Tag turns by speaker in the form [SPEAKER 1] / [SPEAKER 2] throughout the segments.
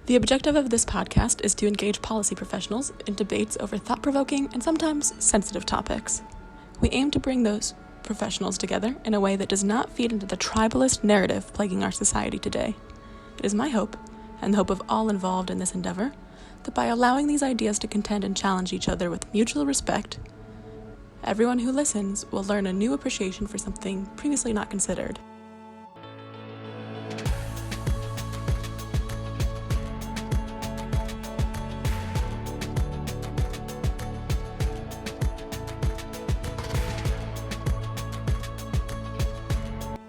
[SPEAKER 1] The objective of this podcast is to engage policy professionals in debates over thought-provoking and sometimes sensitive topics. We aim to bring those professionals together in a way that does not feed into the tribalist narrative plaguing our society today. It is my hope, and the hope of all involved in this endeavor, that by allowing these ideas to contend and challenge each other with mutual respect, everyone who listens will learn a new appreciation for something previously not considered.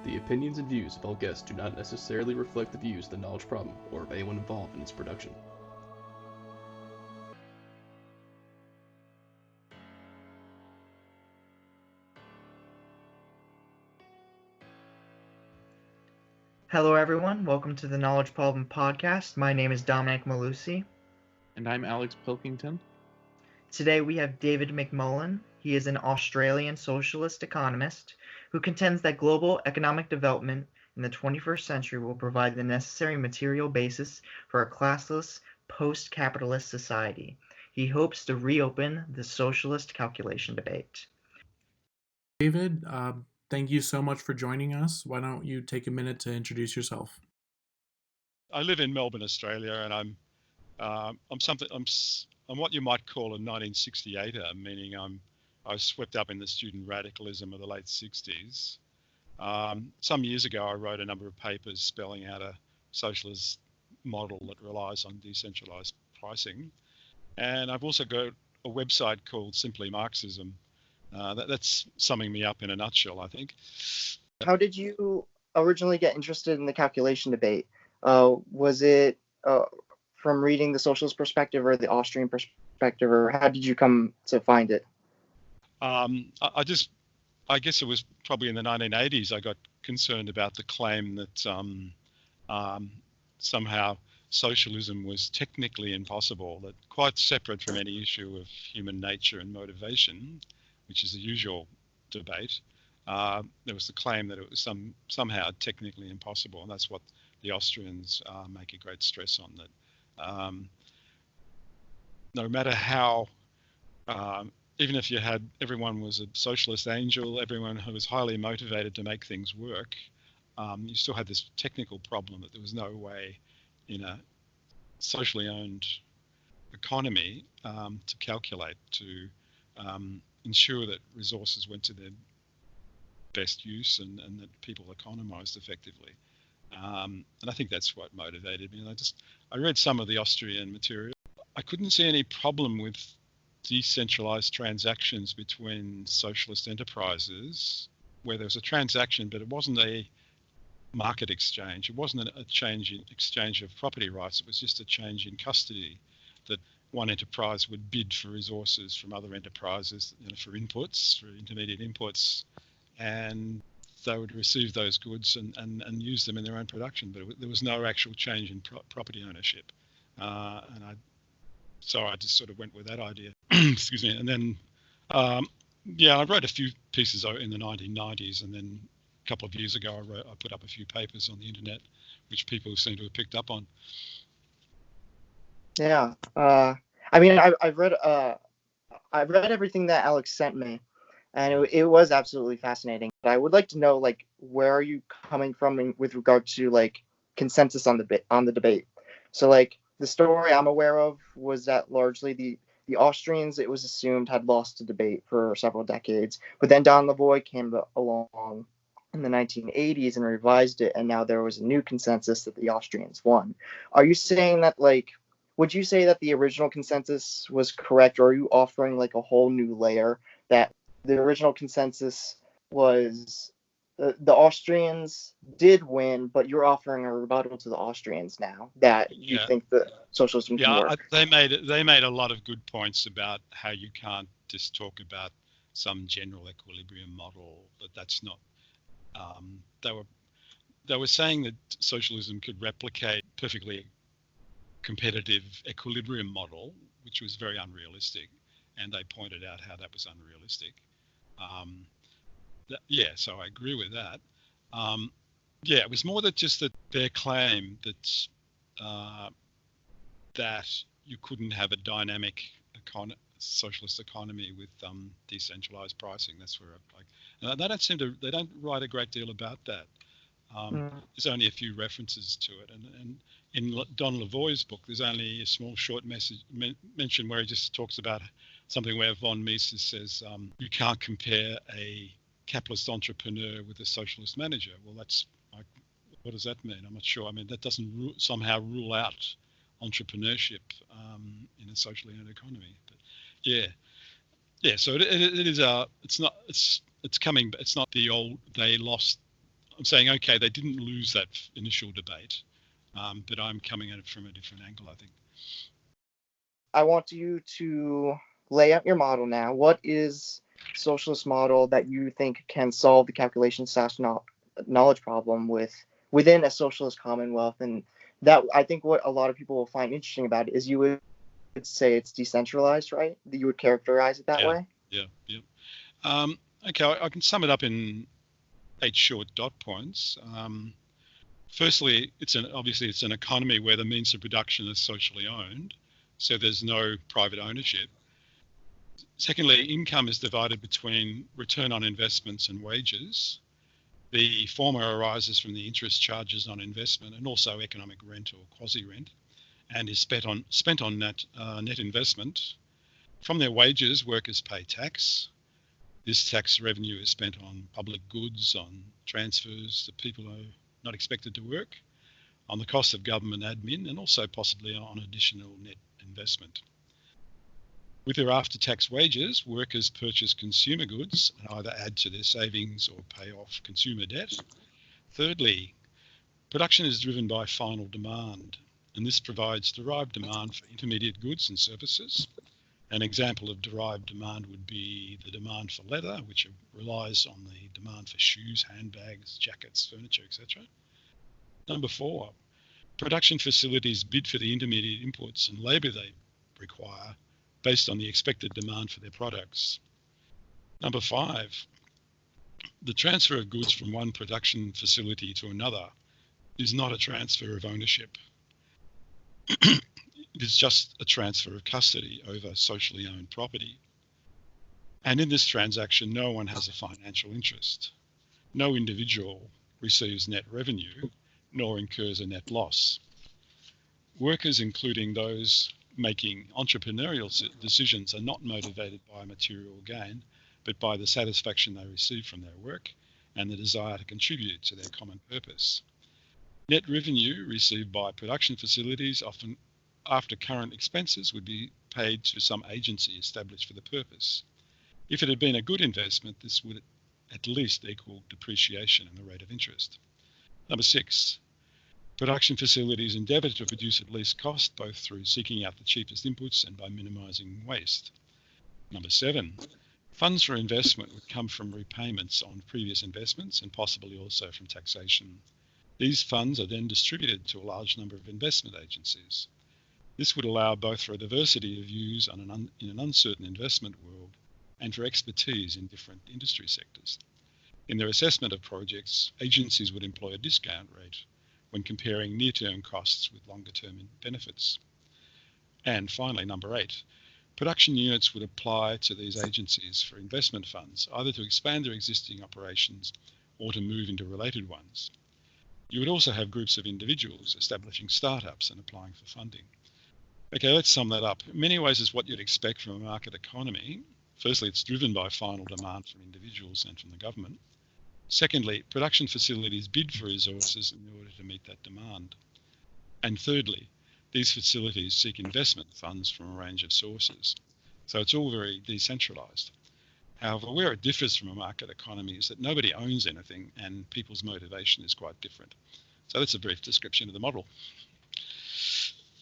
[SPEAKER 2] The opinions and views of all guests do not necessarily reflect the views of the Knowledge Problem or of anyone involved in its production.
[SPEAKER 3] Hello everyone, welcome to the Knowledge Problem podcast. My name is Dominic Malusi.
[SPEAKER 4] And I'm Alex Pilkington.
[SPEAKER 3] Today we have David McMullen. He is an Australian socialist economist who contends that global economic development in the 21st century will provide the necessary material basis for a classless, post-capitalist society. He hopes to reopen the socialist calculation debate.
[SPEAKER 4] David, thank you so much for joining us. Why don't you take a minute to introduce yourself?
[SPEAKER 5] I live in Melbourne, Australia, and I'm what you might call a 1968er, meaning I was swept up in the student radicalism of the late 60s. Some years ago, I wrote a number of papers spelling out a socialist model that relies on decentralized pricing, and I've also got a website called Simply Marxism. That's summing me up in a nutshell, I think.
[SPEAKER 3] How did you originally get interested in the calculation debate? Was it from reading the socialist perspective or the Austrian perspective, or how did you come to find it?
[SPEAKER 5] I guess it was probably in the 1980s I got concerned about the claim that somehow socialism was technically impossible, that quite separate from any issue of human nature and motivation, which is the usual debate. There was the claim that it was somehow technically impossible, and that's what the Austrians make a great stress on, that no matter how, even if you had everyone was a socialist angel, everyone who was highly motivated to make things work, you still had this technical problem that there was no way in a socially owned economy to calculate, to ensure that resources went to their best use and that people economized effectively. And I think that's what motivated me. And I read some of the Austrian material. I couldn't see any problem with decentralized transactions between socialist enterprises where there was a transaction, but it wasn't a market exchange. It wasn't a change in exchange of property rights. It was just a change in custody, that one enterprise would bid for resources from other enterprises, for inputs, for intermediate inputs, and they would receive those goods and use them in their own production. But there was no actual change in property ownership. So I just sort of went with that idea. Excuse me. And then, I wrote a few pieces in the 1990s, and then a couple of years ago, I put up a few papers on the internet, which people seem to have picked up on.
[SPEAKER 3] Yeah, I've read everything that Alex sent me, and it was absolutely fascinating. But I would like to know, where are you coming from with regard to consensus on the debate? So the story I'm aware of was that largely the Austrians, it was assumed, had lost the debate for several decades, but then Don Lavoie came along in the 1980s and revised it, and now there was a new consensus that the Austrians won. Are you saying that would you say that the original consensus was correct, or are you offering a whole new layer that the original consensus was the Austrians did win, but you're offering a rebuttal to the Austrians now that you think that socialism can work?
[SPEAKER 5] They made a lot of good points about how you can't just talk about some general equilibrium model, but that's not. They were saying that socialism could replicate perfectly competitive equilibrium model, which was very unrealistic, and they pointed out how that was unrealistic. So I agree with that. It was more that just that their claim that that you couldn't have a dynamic socialist economy with decentralized pricing. That's where they don't write a great deal about that. There's only a few references to it, and in Don Lavoie's book, there's only a small short mention where he just talks about something where von Mises says you can't compare a capitalist entrepreneur with a socialist manager. Well, that's like, what does that mean? I'm not sure. I mean, that doesn't somehow rule out entrepreneurship in a socially owned economy. But yeah. So it is it's coming. It's not the old. They lost. I'm saying, okay, they didn't lose that initial debate, but I'm coming at it from a different angle, I think.
[SPEAKER 3] I want you to lay out your model now. What is socialist model that you think can solve the calculation/knowledge problem within a socialist commonwealth? And that, I think, what a lot of people will find interesting about it is you would say it's decentralized, right? You would characterize it that way?
[SPEAKER 5] Yeah. Okay, I can sum it up in 8 short dot points. Firstly, obviously it's an economy where the means of production is socially owned, so there's no private ownership. Secondly, income is divided between return on investments and wages. The former arises from the interest charges on investment and also economic rent or quasi-rent, and is spent on net investment. From their wages, workers pay tax. This tax revenue is spent on public goods, on transfers to people who are not expected to work, on the cost of government admin, and also possibly on additional net investment. With their after-tax wages, workers purchase consumer goods and either add to their savings or pay off consumer debt. Thirdly, production is driven by final demand, and this provides derived demand for intermediate goods and services. An example of derived demand would be the demand for leather, which relies on the demand for shoes, handbags, jackets, furniture, etc. Number 4, production facilities bid for the intermediate inputs and labour they require based on the expected demand for their products. Number 5, the transfer of goods from one production facility to another is not a transfer of ownership. It is just a transfer of custody over socially owned property. And in this transaction, no one has a financial interest. No individual receives net revenue, nor incurs a net loss. Workers, including those making entrepreneurial decisions, are not motivated by material gain, but by the satisfaction they receive from their work and the desire to contribute to their common purpose. Net revenue received by production facilities, often after current expenses, would be paid to some agency established for the purpose. If it had been a good investment, this would at least equal depreciation and the rate of interest. Number 6, production facilities endeavour to produce at least cost, both through seeking out the cheapest inputs and by minimising waste. Number 7, funds for investment would come from repayments on previous investments and possibly also from taxation. These funds are then distributed to a large number of investment agencies. This would allow both for a diversity of views in an uncertain investment world and for expertise in different industry sectors. In their assessment of projects, agencies would employ a discount rate when comparing near-term costs with longer-term benefits. And finally, number 8, production units would apply to these agencies for investment funds, either to expand their existing operations or to move into related ones. You would also have groups of individuals establishing startups and applying for funding. Okay, let's sum that up. In many ways, it's what you'd expect from a market economy. Firstly, it's driven by final demand from individuals and from the government. Secondly, production facilities bid for resources in order to meet that demand. And thirdly, these facilities seek investment funds from a range of sources. So it's all very decentralised. However, where it differs from a market economy is that nobody owns anything and people's motivation is quite different. So that's a brief description of the model.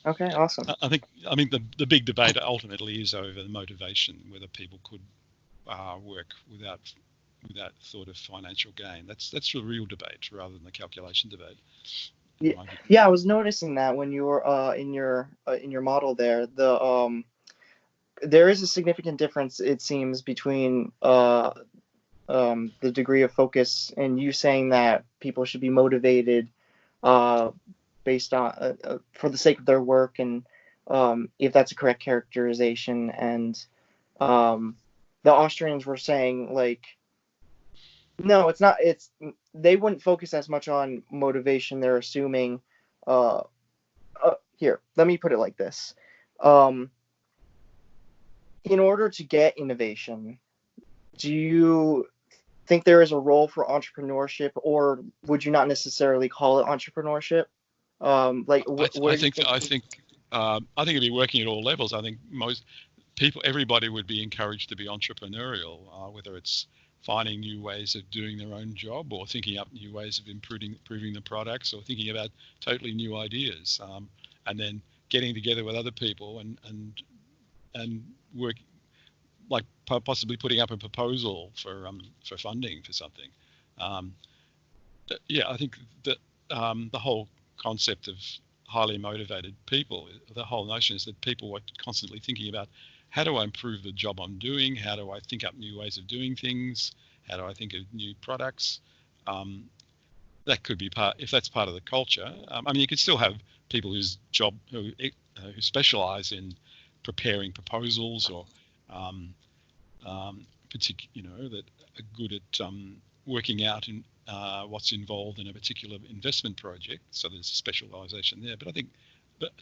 [SPEAKER 3] Okay, awesome.
[SPEAKER 5] I think the big debate ultimately is over the motivation, whether people could work without thought of financial gain. That's the real debate rather than the calculation debate.
[SPEAKER 3] Yeah, I was noticing that when you were in your model there, there is a significant difference, it seems, between the degree of focus and you saying that people should be motivated based on for the sake of their work and if that's a correct characterization. And the Austrians were saying like, no, it's not. They wouldn't focus as much on motivation. They're assuming. Uh, Here, let me put it like this. Um, in order to get innovation, do you think there is a role for entrepreneurship, or would you not necessarily call it entrepreneurship? What are you thinking?
[SPEAKER 5] I think it'd be working at all levels. I think most people, everybody would be encouraged to be entrepreneurial, whether it's finding new ways of doing their own job, or thinking up new ways of improving the products, or thinking about totally new ideas, and then getting together with other people and work, like possibly putting up a proposal for funding for something. Yeah, I think that the whole concept of highly motivated people, the whole notion is that people are constantly thinking about, how do I improve the job I'm doing? How do I think up new ways of doing things? How do I think of new products? That could be if that's part of the culture. I mean, you could still have people whose job, who specialize in preparing proposals, or that are good at working out in what's involved in a particular investment project. So there's a specialization there. But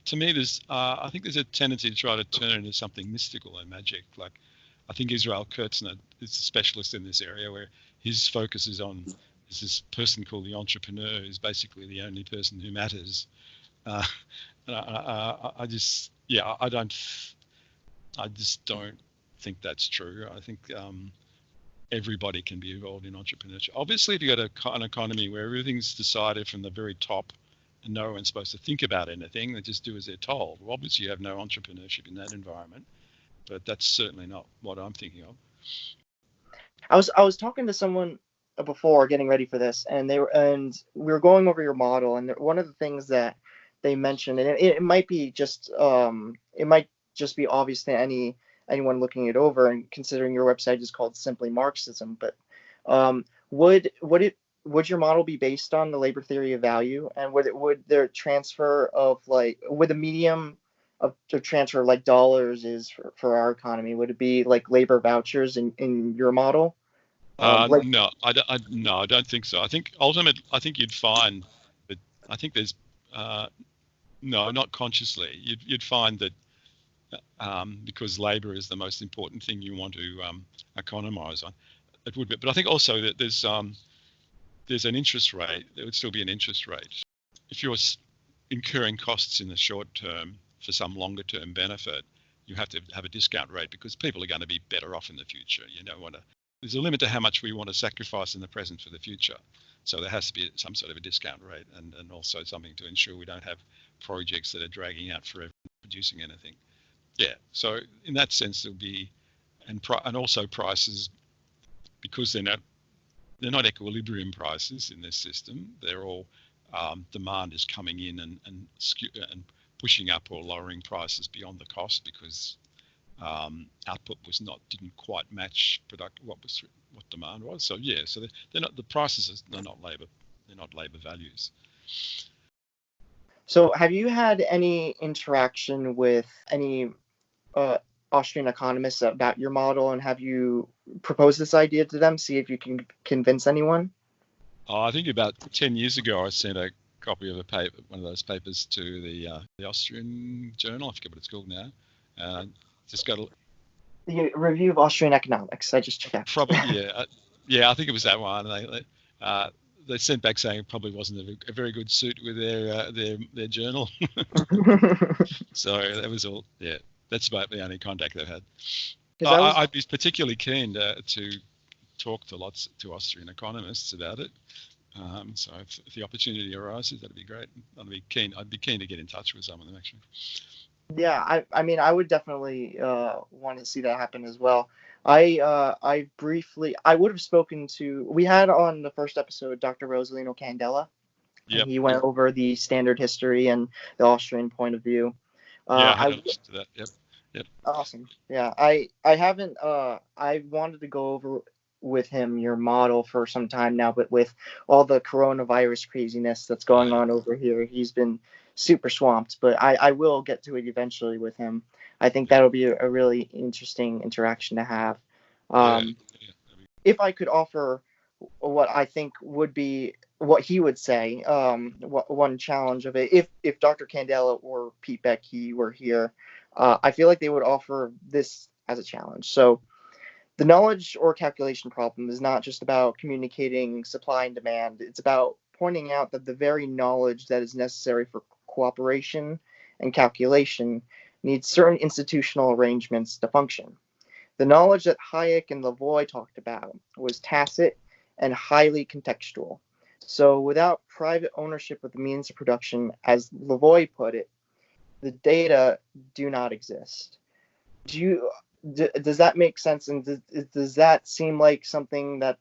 [SPEAKER 5] to me, I think there's a tendency to try to turn it into something mystical and magic. Like, I think Israel Kurtzner is a specialist in this area, where his focus is on this person called the entrepreneur, who's basically the only person who matters. I just don't think that's true. I think everybody can be involved in entrepreneurship. Obviously, if you got an economy where everything's decided from the very top and no one's supposed to think about anything, they just do as they're told. Well, obviously, you have no entrepreneurship in that environment, but that's certainly not what I'm thinking of.
[SPEAKER 3] I was talking to someone before getting ready for this, and we were going over your model, and one of the things that they mentioned, and it might be just it might just be obvious to anyone looking it over, and considering your website is called Simply Marxism, but would your model be based on the labor theory of value, and would there transfer of would the medium of transfer like dollars is for our economy, would it be like labor vouchers in your model?
[SPEAKER 5] No, I don't think so. I think you'd find that, I think there's no, not consciously. You'd find that because labour is the most important thing you want to economise on, it would be. But I think also that there's an interest rate. There would still be an interest rate if you're incurring costs in the short term for some longer term benefit. You have to have a discount rate, because people are going to be better off in the future. You don't want to. There's a limit to how much we want to sacrifice in the present for the future. So there has to be some sort of a discount rate, and also something to ensure we don't have projects that are dragging out forever producing anything. Yeah. So in that sense, there'll be, and also prices, because they're not equilibrium prices in this system. They're all demand is coming in and pushing up or lowering prices beyond the cost, because output didn't quite match what demand was. So yeah, so they're not, the prices they're not labor values.
[SPEAKER 3] So have you had any interaction with any Austrian economists about your model, and have you proposed this idea to them, see if you can convince anyone?
[SPEAKER 5] I think about 10 years ago I sent a copy of one of those papers to the Austrian journal. I forget what it's called now. Just got
[SPEAKER 3] the Review of Austrian Economics. I just checked.
[SPEAKER 5] Probably, yeah. I think it was that one. They sent back saying it probably wasn't a very good suit with their journal. So that was all. Yeah, that's about the only contact they've had. I'd be particularly keen to talk to Austrian economists about it. So if the opportunity arises, that'd be great. I'd be keen to get in touch with some of them, actually.
[SPEAKER 3] Yeah, I mean, I would definitely want to see that happen as well. I would have spoken to, we had on the first episode Dr. Rosolino Candela.
[SPEAKER 5] Yep.
[SPEAKER 3] He went over the standard history and the Austrian point of view.
[SPEAKER 5] I listened to that. Yep.
[SPEAKER 3] Awesome. Yeah, I haven't. I wanted to go over with him your model for some time now, but with all the coronavirus craziness that's going on over here, he's been super swamped, but I will get to it eventually with him. I think that'll be a really interesting interaction to have.
[SPEAKER 5] Yeah, yeah.
[SPEAKER 3] If I could offer what I think would be what he would say, one challenge of it, if Dr. Candela or Pete Becky were here, I feel like they would offer this as a challenge. So the knowledge or calculation problem is not just about communicating supply and demand. It's about pointing out that the very knowledge that is necessary for cooperation and calculation needs certain institutional arrangements to function. The knowledge that Hayek and Lavoie talked about was tacit and highly contextual. So without private ownership of the means of production, as Lavoie put it, the data do not exist. Does that make sense? And does that seem like something that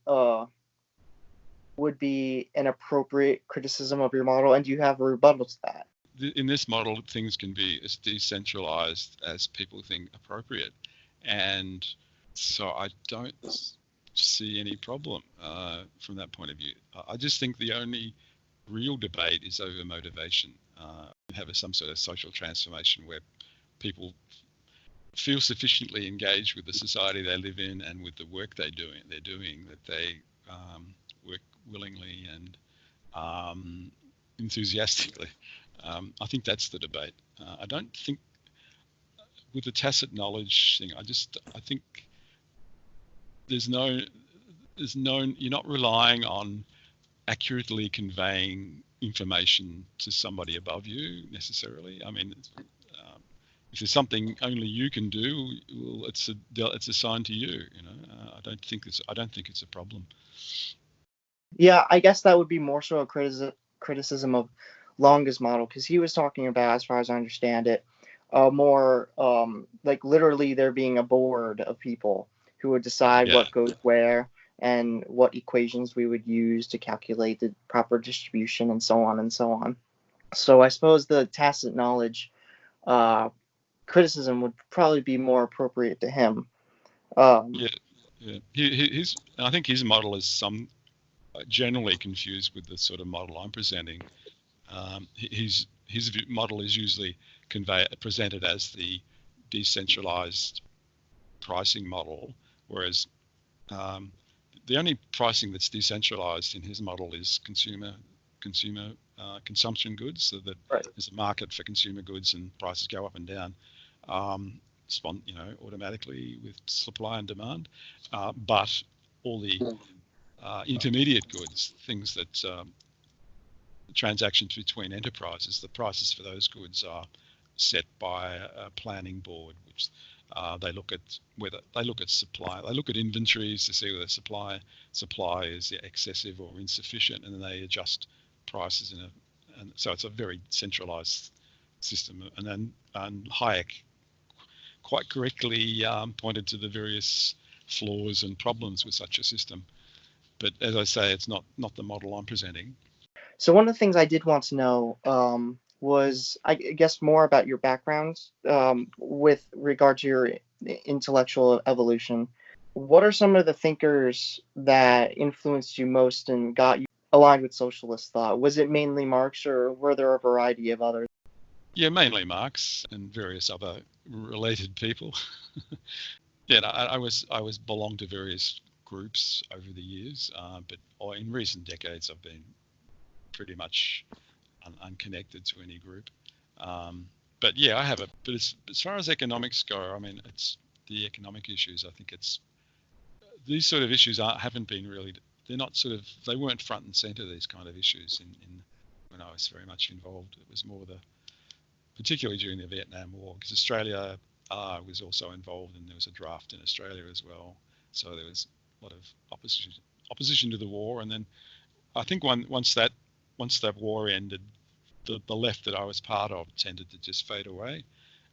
[SPEAKER 3] would be an appropriate criticism of your model? And do you have a rebuttal to that?
[SPEAKER 5] In this model, things can be as decentralized as people think appropriate. And so I don't see any problem from that point of view. I just think the only real debate is over motivation. Have some sort of social transformation where people feel sufficiently engaged with the society they live in and with the work they're doing that they work willingly and enthusiastically. I think that's the debate. I don't think with the tacit knowledge thing, I think you're not relying on accurately conveying information to somebody above you necessarily. I mean, if there's something only you can do, well, it's assigned to you. I don't think it's a problem.
[SPEAKER 3] Yeah, I guess that would be more so a criticism of Long's model, because he was talking about, as far as I understand it, more like literally there being a board of people who would decide what goes where and what equations we would use to calculate the proper distribution and so on and so on. So I suppose the tacit knowledge criticism would probably be more appropriate to him.
[SPEAKER 5] Yeah. I think his model is generally confused with the sort of model I'm presenting. His model is usually presented as the decentralized pricing model, whereas the only pricing that's decentralized in his model is consumer consumption goods, so that there's a market for consumer goods and prices go up and down automatically with supply and demand, but all the intermediate goods, things that transactions between enterprises, the prices for those goods are set by a planning board, which they look at supply. They look at inventories to see whether supply is excessive or insufficient, and then they adjust prices and so it's a very centralized system. And Hayek quite correctly pointed to the various flaws and problems with such a system. But as I say, it's not the model I'm presenting.
[SPEAKER 3] So one of the things I did want to know was, I guess, more about your background with regard to your intellectual evolution. What are some of the thinkers that influenced you most and got you aligned with socialist thought? Was it mainly Marx, or were there a variety of others?
[SPEAKER 5] Yeah, mainly Marx and various other related people. Yeah, I was belonged to various groups over the years, but in recent decades I've been pretty much unconnected to any group. But yeah, I have it. But as far as economics go, I mean, it's the economic issues. I think these sort of issues haven't been really. They weren't front and center, these kind of issues in when I was very much involved. It was more particularly during the Vietnam War, because Australia was also involved, and there was a draft in Australia as well. So there was a lot of opposition to the war, and then I think once that war ended, the left that I was part of tended to just fade away,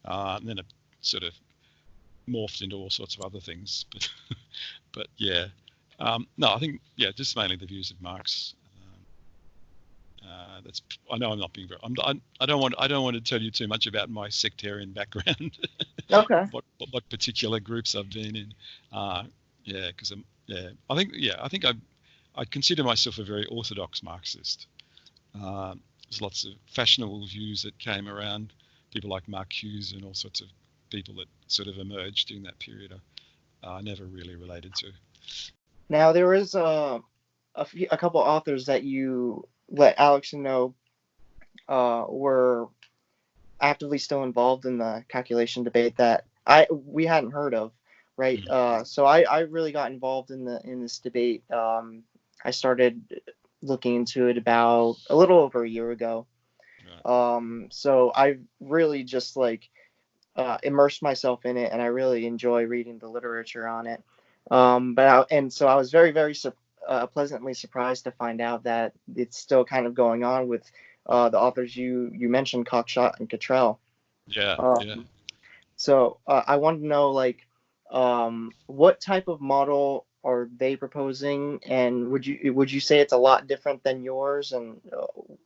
[SPEAKER 5] and then it sort of morphed into all sorts of other things. But yeah, no, I think just mainly the views of Marx. I know I'm not being very. I don't want to tell you too much about my sectarian background.
[SPEAKER 3] Okay.
[SPEAKER 5] What particular groups I've been in. Because I think I consider myself a very orthodox Marxist. there's lots of fashionable views that came around. People like Marcuse and all sorts of people that sort of emerged during that period are never really related to.
[SPEAKER 3] Now, there is a couple authors that you let Alex know were actively still involved in the calculation debate that we hadn't heard of, right? So I really got involved in this debate. I started looking into it about a little over a year ago. Right. So I really just immersed myself in it, and I really enjoy reading the literature on it. So I was very, very pleasantly surprised to find out that it's still kind of going on with the authors you mentioned, Cockshott and Cottrell.
[SPEAKER 5] Yeah.
[SPEAKER 3] So I wanted to know, what type of model are they proposing, and would you say it's a lot different than yours, and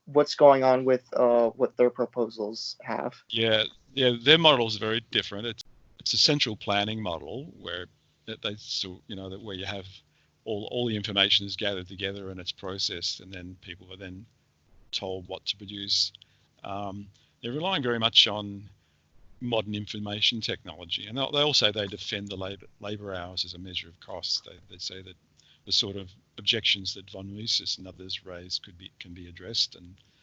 [SPEAKER 3] what's going on with what their proposals have?
[SPEAKER 5] Yeah, their model is very different. It's a central planning model where they still, where you have all the information is gathered together and it's processed, and then people are then told what to produce. They're relying very much on modern information technology, and they also defend the labor hours as a measure of cost. They say that the sort of objections that von Mises and others raised can be addressed.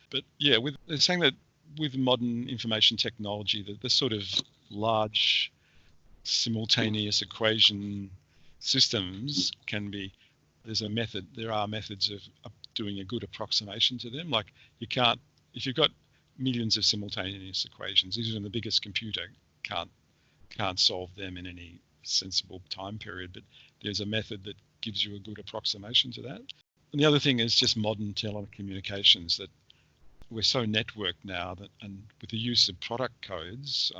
[SPEAKER 5] But yeah, they're saying that with modern information technology, the sort of large simultaneous equation systems there are methods of doing a good approximation to them. Like if you've got millions of simultaneous equations, even the biggest computer can't solve them in any sensible time period, but there's a method that gives you a good approximation to that. And the other thing is just modern telecommunications, that we're so networked now and with the use of product codes,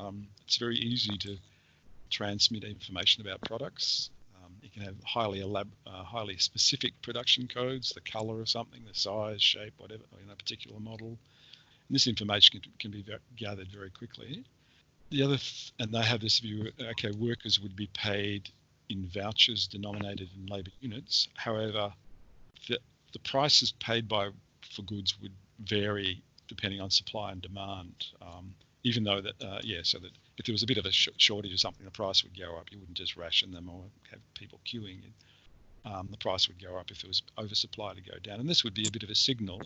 [SPEAKER 5] it's very easy to transmit information about products. You can have highly specific production codes, the color of something, the size, shape, whatever, in a particular model. And this information can be gathered very quickly. And they have this view, okay, workers would be paid in vouchers denominated in labour units. However, the prices paid for goods would vary depending on supply and demand. Even though so that if there was a bit of a shortage of something, the price would go up. You wouldn't just ration them or have people queuing. The price would go up if there was oversupply to go down. And this would be a bit of a signal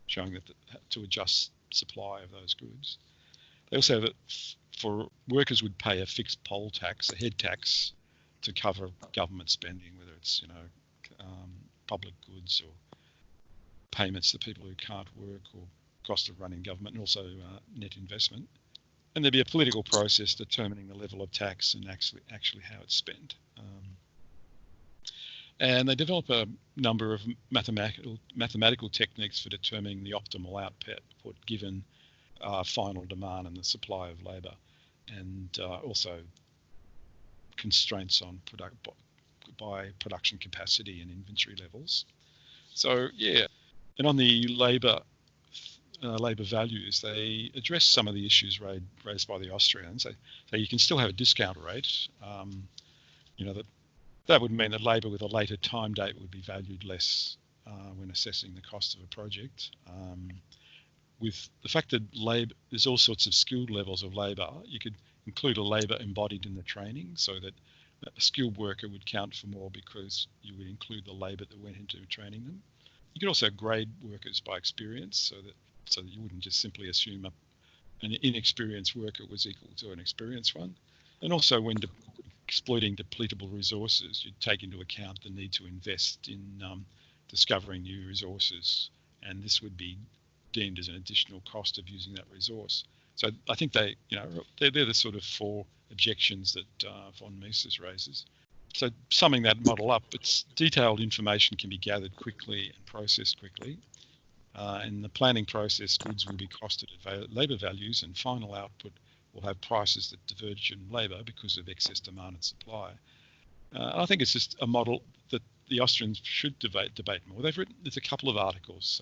[SPEAKER 5] showing that to adjust supply of those goods. They also have that for workers would pay a fixed poll tax, a head tax, to cover government spending, whether it's public goods or payments to people who can't work or cost of running government, and also net investment. And there'd be a political process determining the level of tax and actually how it's spent. And they develop a number of mathematical techniques for determining the optimal output given final demand and the supply of labour, and also constraints on by production capacity and inventory levels. So yeah, and on the labour values, they address some of the issues raised by the Austrians. So you can still have a discount rate. That would mean that labour with a later time date would be valued less when assessing the cost of a project. With the fact that there's all sorts of skilled levels of labour, you could include a labour embodied in the training, so that a skilled worker would count for more because you would include the labour that went into training them. You could also grade workers by experience, so that you wouldn't just simply assume an inexperienced worker was equal to an experienced one. And also when exploiting depletable resources, you'd take into account the need to invest in discovering new resources, and this would be deemed as an additional cost of using that resource. So I think they're the sort of four objections that von Mises raises. So summing that model up, it's detailed information can be gathered quickly and processed quickly. In the planning process, goods will be costed at labour values, and final output will have prices that diverge in labour because of excess demand and supply. I think it's just a model that the Austrians should debate more. There's a couple of articles.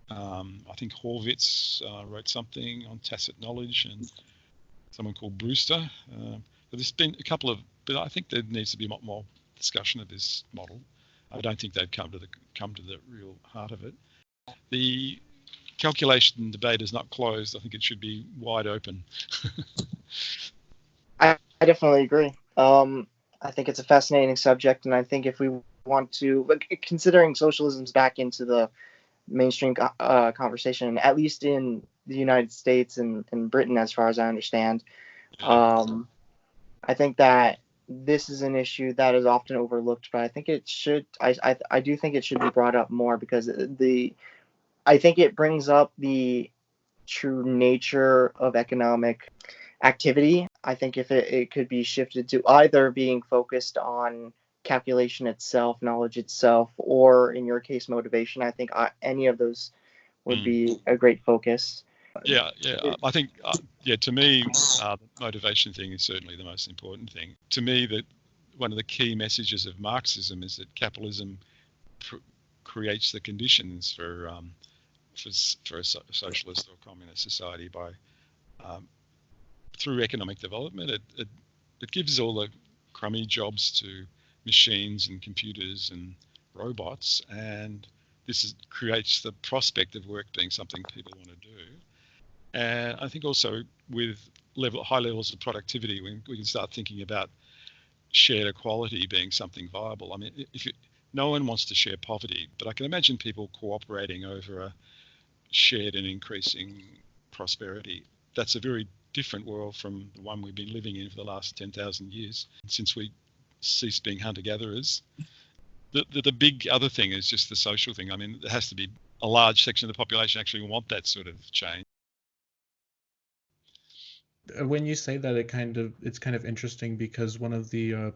[SPEAKER 5] I think Horvitz wrote something on tacit knowledge, and someone called Brewster. But there's been a couple of, but I think there needs to be a lot more discussion of this model. I don't think they've come to the real heart of it. The calculation debate is not closed. I think it should be wide open.
[SPEAKER 3] I definitely agree. I think it's a fascinating subject, and I think if we want to, considering socialism's back into the mainstream conversation, at least in the United States and Britain, as far as I understand, I think that this is an issue that is often overlooked, but I think it should. I do think it should be brought up more because I think it brings up the true nature of economic activity. I think if it could be shifted to either being focused on calculation itself, knowledge itself, or in your case, motivation, I think any of those would be a great focus.
[SPEAKER 5] Yeah. I think, to me, the motivation thing is certainly the most important thing. To me, that one of the key messages of Marxism is that capitalism creates the conditions for a socialist or communist society by through economic development. It gives all the crummy jobs to machines and computers and robots, and this creates the prospect of work being something people want to do. And I think also with high levels of productivity, we can start thinking about shared equality being something viable. I mean, no one wants to share poverty, but I can imagine people cooperating over a shared and increasing prosperity. That's a very different world from the one we've been living in for the last 10,000 years since we ceased being hunter-gatherers. The big other thing is just the social thing. I mean, there has to be a large section of the population actually want that sort of change.
[SPEAKER 4] When you say that, it's kind of interesting because one of the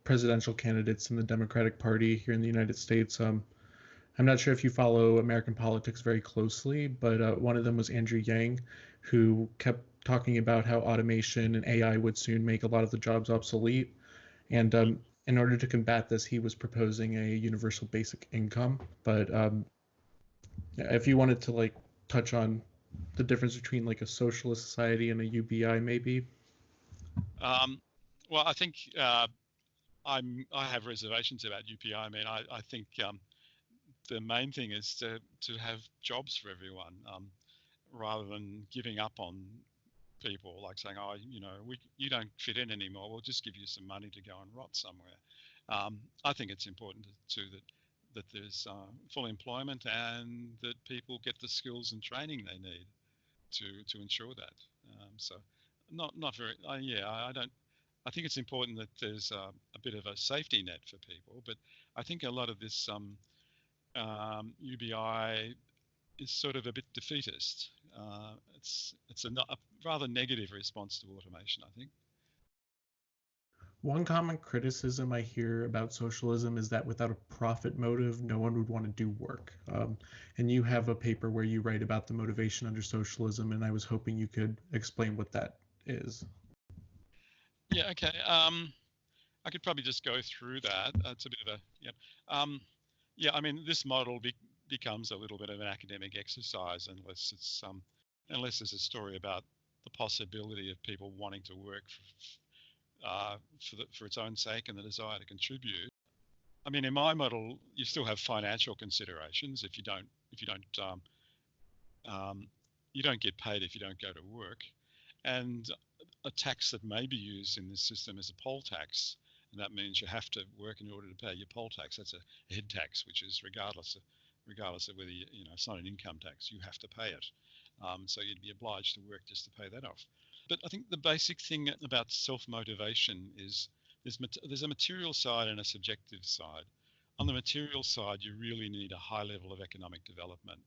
[SPEAKER 4] presidential candidates in the Democratic Party here in the United States, I'm not sure if you follow American politics very closely, but one of them was Andrew Yang, who kept talking about how automation and AI would soon make a lot of the jobs obsolete. And in order to combat this, he was proposing a universal basic income. But if you wanted to touch on the difference between a socialist society and a UBI, maybe.
[SPEAKER 5] Well, I think I have reservations about UPI. I mean, I think the main thing is to have jobs for everyone, rather than giving up on people, like saying, oh, you don't fit in anymore, we'll just give you some money to go and rot somewhere. I think it's important that there's full employment and that people get the skills and training they need to ensure that. So not very, I don't. I think it's important that there's a bit of a safety net for people, but I think a lot of this UBI is sort of a bit defeatist. It's a rather negative response to automation, I think.
[SPEAKER 4] One common criticism I hear about socialism is that without a profit motive, no one would want to do work. And you have a paper where you write about the motivation under socialism, and I was hoping you could explain what that is.
[SPEAKER 5] Yeah, okay. I could probably just go through that. It's a bit of a, I mean, this model becomes a little bit of an academic exercise unless there's a story about the possibility of people wanting to work for its own sake and the desire to contribute. I mean, in my model, you still have financial considerations. If you don't get paid if you don't go to work, and a tax that may be used in this system is a poll tax, and that means you have to work in order to pay your poll tax. That's a head tax, which is regardless of whether it's not an income tax, you have to pay it. So you'd be obliged to work just to pay that off. But I think the basic thing about self-motivation is there's a material side and a subjective side. On the material side, you really need a high level of economic development.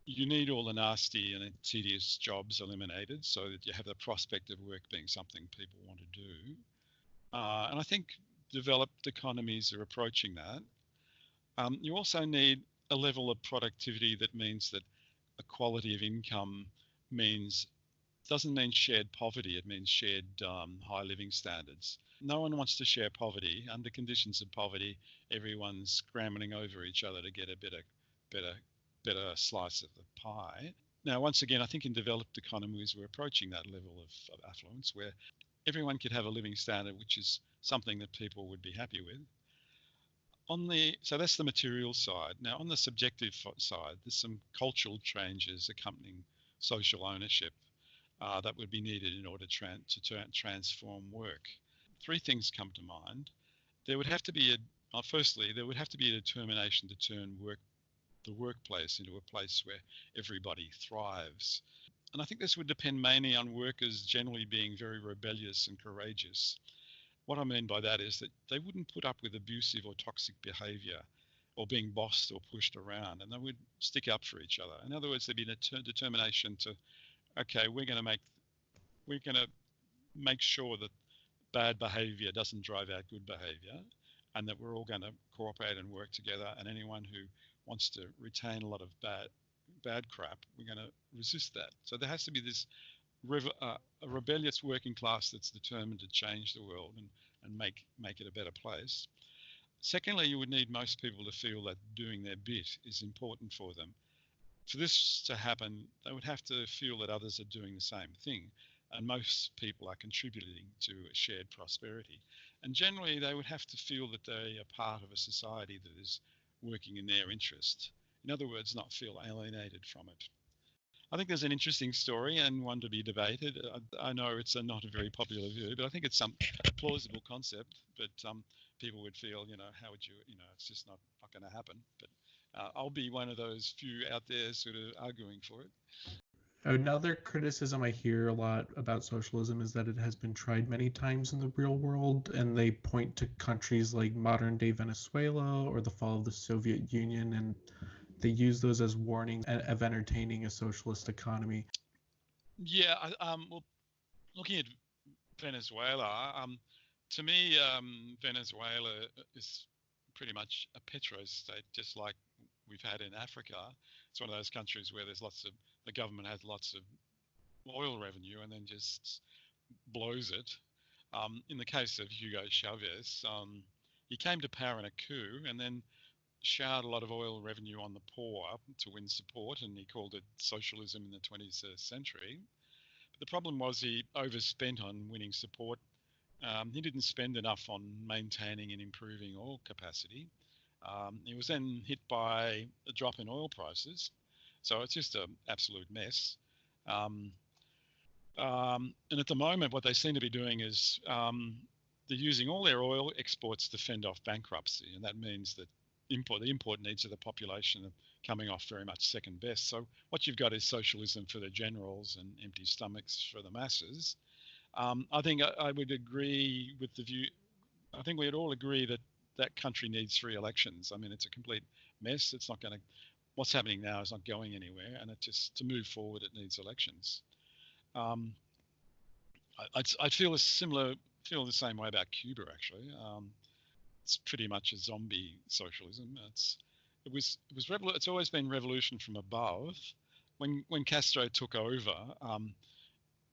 [SPEAKER 5] You need all the nasty and tedious jobs eliminated so that you have the prospect of work being something people want to do. And I think developed economies are approaching that. You also need a level of productivity that means that equality of income doesn't mean shared poverty, it means shared high living standards. No one wants to share poverty. Under conditions of poverty, everyone's scrambling over each other to get a better slice of the pie. Now, once again, I think in developed economies, we're approaching that level of affluence where everyone could have a living standard which is something that people would be happy with. So that's the material side. Now, on the subjective side, there's some cultural changes accompanying social ownership that would be needed in order to transform work. Three things come to mind. There would have to be firstly, there would have to be a determination to turn the workplace into a place where everybody thrives. And I think this would depend mainly on workers generally being very rebellious and courageous. What I mean by that is that they wouldn't put up with abusive or toxic behaviour or being bossed or pushed around, and they would stick up for each other. In other words, there'd be a determination to, okay, we're going to make sure that bad behaviour doesn't drive out good behaviour, and that we're all going to cooperate and work together, and anyone who wants to retain a lot of bad crap, we're going to resist that. So there has to be this a rebellious working class that's determined to change the world and make it a better place. Secondly, you would need most people to feel that doing their bit is important for them. For this to happen, they would have to feel that others are doing the same thing, and most people are contributing to a shared prosperity. And generally, they would have to feel that they are part of a society that is working in their interest. In other words, not feel alienated from it. I think there's an interesting story and one to be debated. I know it's not a very popular view, but I think it's a plausible concept. But people would feel, how would you, it's just not going to happen. But I'll be one of those few out there sort of arguing for it.
[SPEAKER 4] Another criticism I hear a lot about socialism is that it has been tried many times in the real world, and they point to countries like modern-day Venezuela or the fall of the Soviet Union, and they use those as warnings of entertaining a socialist economy.
[SPEAKER 5] Yeah, well, looking at Venezuela, to me, Venezuela is pretty much a petro-state, just like we've had in Africa. It's one of those countries where the government has lots of oil revenue and then just blows it. In the case of Hugo Chavez, he came to power in a coup and then showered a lot of oil revenue on the poor to win support, and he called it socialism in the 20th century. But the problem was he overspent on winning support. He didn't spend enough on maintaining and improving oil capacity. He was then hit by a drop in oil prices. So it's just an absolute mess. And at the moment, what they seem to be doing is they're using all their oil exports to fend off bankruptcy. And that means that the import needs of the population are coming off very much second best. So what you've got is socialism for the generals and empty stomachs for the masses. I think I would agree with the view. I think we'd all agree that that country needs 3 elections. I mean, it's a complete mess. It's not going to. What's happening now is not going anywhere, and it just to move forward, it needs elections. I'd feel the same way about Cuba actually. It's pretty much a zombie socialism. It's always been revolution from above. When Castro took over,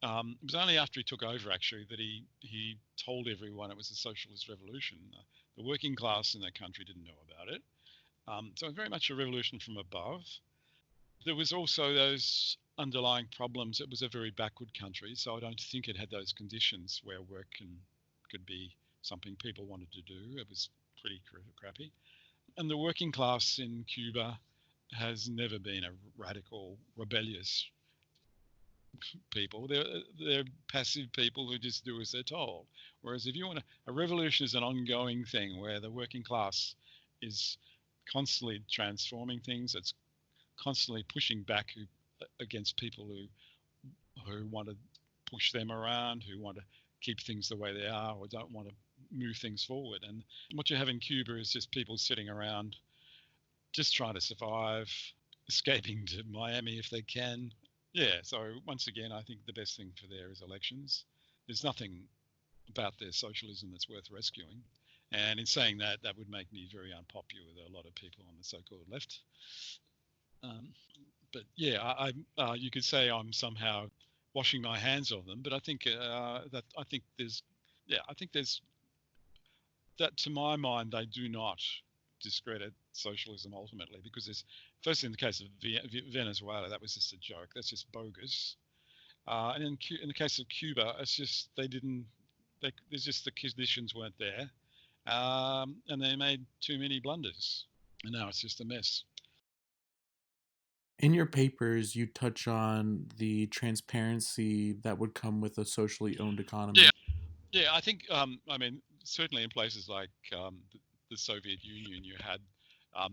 [SPEAKER 5] it was only after he took over actually that he told everyone it was a socialist revolution. The working class in that country didn't know about it. So it was very much a revolution from above. There was also those underlying problems. It was a very backward country, so I don't think it had those conditions where work could be something people wanted to do. It was pretty crappy. And the working class in Cuba has never been a radical, rebellious people. They're passive people who just do as they're told. Whereas if you want a revolution is an ongoing thing where the working class is constantly transforming things. It's constantly pushing back against people who want to push them around, who want to keep things the way they are or don't want to move things forward. And what you have in Cuba is just people sitting around just trying to survive, escaping to Miami if they can. Yeah, so once again, I think the best thing for there is elections. There's nothing about their socialism that's worth rescuing. And in saying that, that would make me very unpopular with a lot of people on the so-called left. But yeah, you could say I'm somehow washing my hands of them. But I think there's that to my mind they do not discredit socialism ultimately, because there's firstly in the case of Venezuela that was just a joke. That's just bogus. And in the case of Cuba, it's just there's just the conditions weren't there. and they made too many blunders, and now it's just a mess.
[SPEAKER 4] In your papers, you touch on the transparency that would come with a socially owned economy.
[SPEAKER 5] Yeah, I think, certainly in places like the Soviet Union, you had a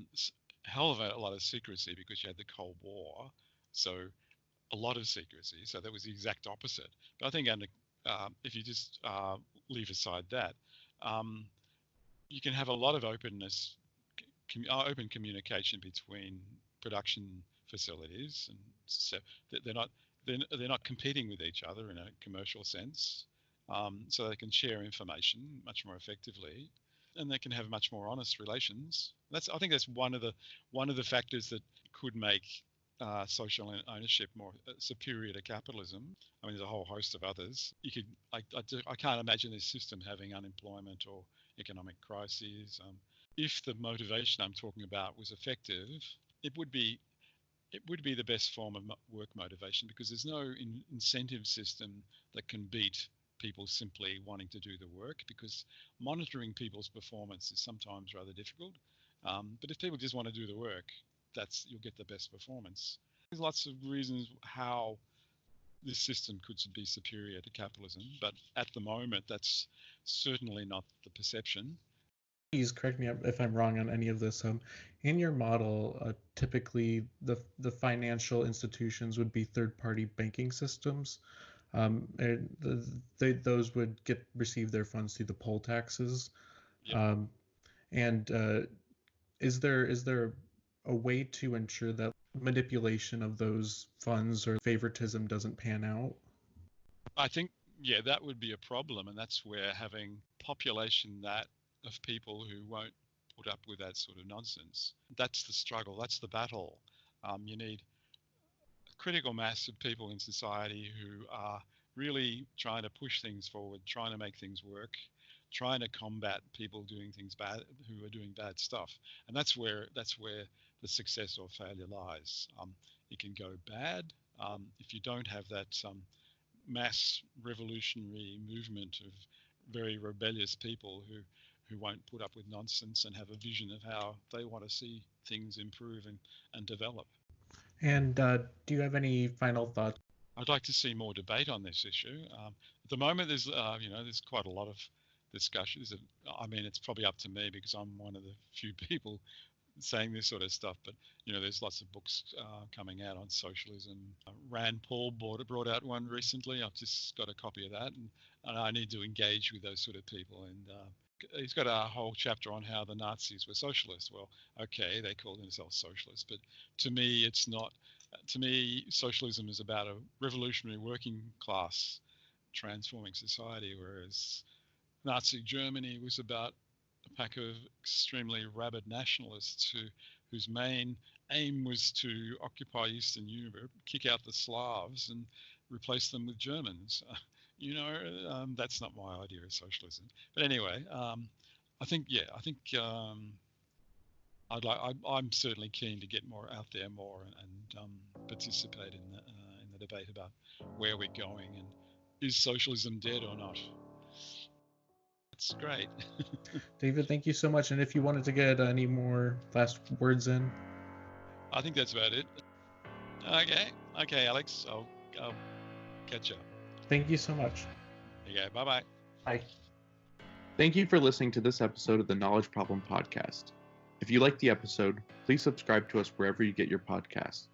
[SPEAKER 5] hell of a lot of secrecy because you had the Cold War. So a lot of secrecy. So that was the exact opposite. But I think if you just leave aside that, you can have a lot of openness, open communication between production facilities, and so they're not competing with each other in a commercial sense. So they can share information much more effectively, and they can have much more honest relations. I think that's one of the factors that could make social ownership more superior to capitalism. I mean, there's a whole host of others. I can't imagine this system having unemployment or economic crises. If the motivation I'm talking about was effective, it would be the best form of work motivation, because there's no incentive system that can beat people simply wanting to do the work, because monitoring people's performance is sometimes rather difficult. But if people just want to do the work, you'll get the best performance. There's lots of reasons how this system could be superior to capitalism, but at the moment, that's certainly not the perception.
[SPEAKER 4] Please correct me if I'm wrong on any of this. In your model, typically the financial institutions would be third-party banking systems. Those would receive their funds through the poll taxes.
[SPEAKER 5] Yep.
[SPEAKER 4] Is there a way to ensure that manipulation of those funds or favoritism doesn't pan out?
[SPEAKER 5] I think, yeah, that would be a problem, and that's where having population of people who won't put up with that sort of nonsense. That's the struggle. That's the battle. You need a critical mass of people in society who are really trying to push things forward, trying to make things work, trying to combat people doing things bad, who are doing bad stuff. And that's where the success or failure lies. It can go bad if you don't have that mass revolutionary movement of very rebellious people who won't put up with nonsense and have a vision of how they want to see things improve and develop.
[SPEAKER 4] And do you have any final thoughts?
[SPEAKER 5] I'd like to see more debate on this issue. At the moment, there's quite a lot of discussion. It's probably up to me because I'm one of the few people saying this sort of stuff, but there's lots of books coming out on socialism. Rand Paul brought out one recently. I've just got a copy of that, and I need to engage with those sort of people. And he's got a whole chapter on how the Nazis were socialists. Well, okay, they called themselves socialists, but to me, it's not. To me, socialism is about a revolutionary working class transforming society, whereas Nazi Germany was about a pack of extremely rabid nationalists whose main aim was to occupy Eastern Europe, kick out the Slavs, and replace them with Germans. That's not my idea of socialism. But anyway, I'm certainly keen to get more out there and participate in the debate about where we're going and is socialism dead or not. That's great.
[SPEAKER 4] David, thank you so much. And if you wanted to get any more last words in?
[SPEAKER 5] I think that's about it. Okay, Alex. I'll catch up.
[SPEAKER 4] Thank you so much.
[SPEAKER 5] Okay, bye-bye.
[SPEAKER 4] Bye.
[SPEAKER 2] Thank you for listening to this episode of the Knowledge Problem Podcast. If you liked the episode, please subscribe to us wherever you get your podcasts.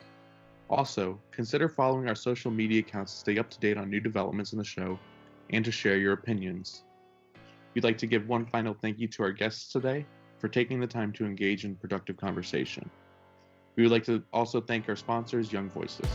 [SPEAKER 2] Also, consider following our social media accounts to stay up to date on new developments in the show and to share your opinions. We'd like to give one final thank you to our guests today for taking the time to engage in productive conversation. We would like to also thank our sponsors, Young Voices.